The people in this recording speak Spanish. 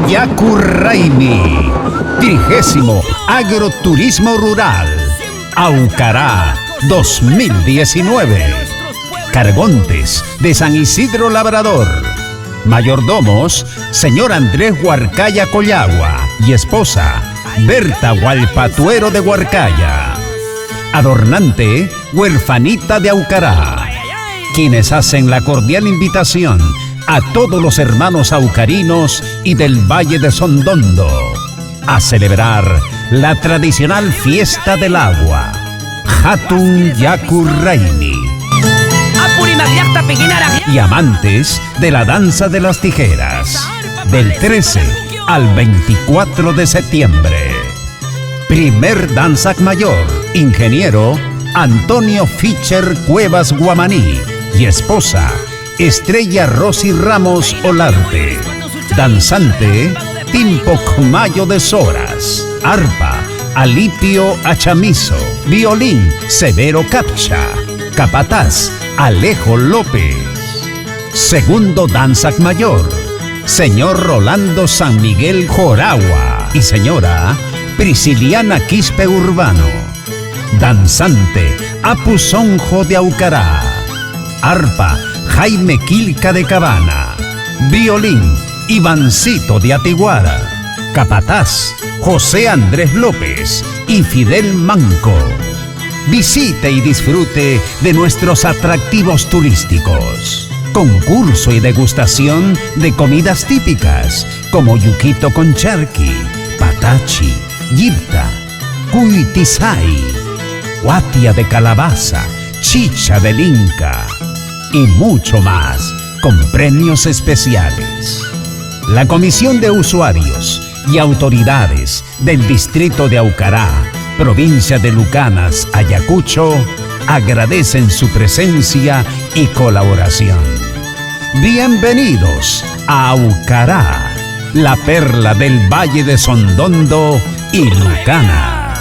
Yacurraimi, 30º Agroturismo Rural, Aucará 2019. Cargontes de San Isidro Labrador. Mayordomos, señor Andrés Huarcaya Collagua y esposa, Berta Hualpatuero de Huarcaya. Adornante, Huerfanita de Aucará. Quienes hacen la cordial invitación a todos los hermanos aucarinos y del Valle de Sondondo a celebrar la tradicional fiesta del agua, Hatun Yacurraimi. Y amantes de la danza de las tijeras, del 13 al 24 de septiembre. Primer Danzac Mayor, ingeniero Antonio Fischer Cuevas Guamaní y esposa Estrella Rosy Ramos Olarte. Danzante Timpoc Mayo de Soras. Arpa Alipio Achamizo. Violín Severo Capcha. Capataz Alejo López. Segundo Danzac Mayor, señor Rolando San Miguel Joragua y señora Prisciliana Quispe Urbano. Danzante Apuzonjo de Aucará. Arpa Jaime Quilca de Cabana. Violín Ivancito de Atiguara. Capataz José Andrés López y Fidel Manco. Visite y disfrute de nuestros atractivos turísticos. Concurso y degustación de comidas típicas como yuquito con charqui, patachi, yipta, cuitisay, guatia de calabaza, chicha del Inca y mucho más con premios especiales. La Comisión de Usuarios y Autoridades del Distrito de Aucará, provincia de Lucanas, Ayacucho, agradecen su presencia y colaboración. Bienvenidos a Aucará, la perla del Valle de Sondondo y Lucanas.